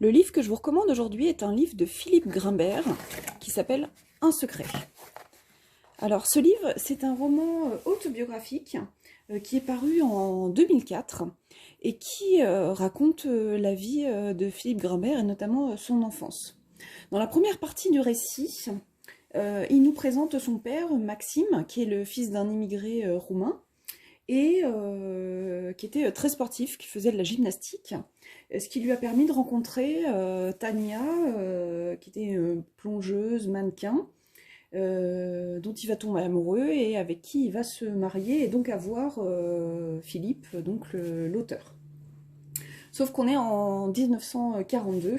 Le livre que je vous recommande aujourd'hui est un livre de Philippe Grimbert qui s'appelle Un secret. Alors ce livre, c'est un roman autobiographique qui est paru en 2004 et qui raconte la vie de Philippe Grimbert et notamment son enfance. Dans la première partie du récit, il nous présente son père, Maxime, qui est le fils d'un immigré roumain, et qui était très sportif, qui faisait de la gymnastique, ce qui lui a permis de rencontrer Tania, qui était plongeuse, mannequin, dont il va tomber amoureux et avec qui il va se marier et donc avoir Philippe, donc l'auteur. Sauf qu'on est en 1942,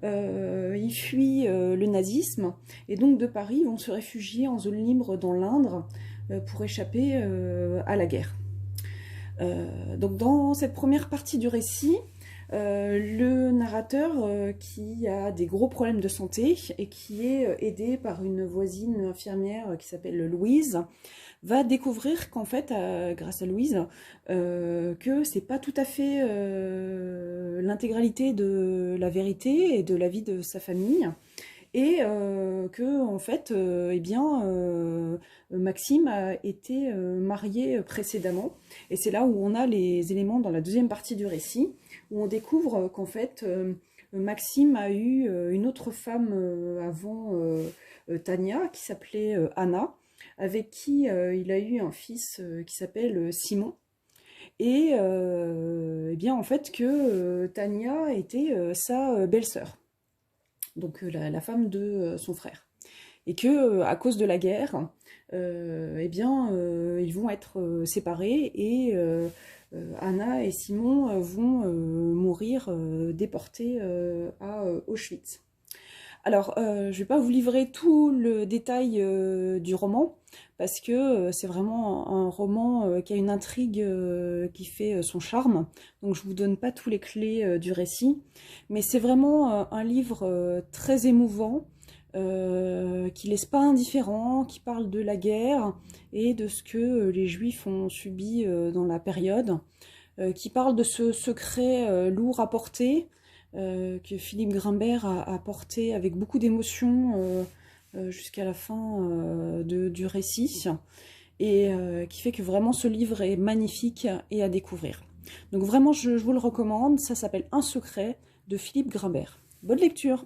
il fuit le nazisme et donc de Paris vont se réfugier en zone libre dans l'Indre pour échapper à la guerre. Donc dans cette première partie du récit, le narrateur qui a des gros problèmes de santé et qui est aidé par une voisine infirmière qui s'appelle Louise, va découvrir qu'en fait, grâce à Louise, que c'est pas tout à fait l'intégralité de la vérité et de la vie de sa famille, et que en fait, Maxime a été marié précédemment, et c'est là où on a les éléments dans la deuxième partie du récit, où on découvre qu'en fait, Maxime a eu une autre femme avant Tania, qui s'appelait Anna, avec qui il a eu un fils qui s'appelle Simon. Et bien en fait que Tania était sa belle-sœur, donc la femme de son frère. Et que à cause de la guerre, ils vont être séparés et Anna et Simon vont mourir déportés à Auschwitz. Alors, je ne vais pas vous livrer tout le détail du roman, parce que c'est vraiment un roman qui a une intrigue qui fait son charme, donc je ne vous donne pas tous les clés du récit, mais c'est vraiment un livre très émouvant, qui ne laisse pas indifférent, qui parle de la guerre et de ce que les Juifs ont subi dans la période, qui parle de ce secret lourd à porter, que Philippe Grimbert a porté avec beaucoup d'émotion jusqu'à la fin du récit, et qui fait que vraiment ce livre est magnifique et à découvrir. Donc vraiment je vous le recommande, ça s'appelle Un secret de Philippe Grimbert. Bonne lecture!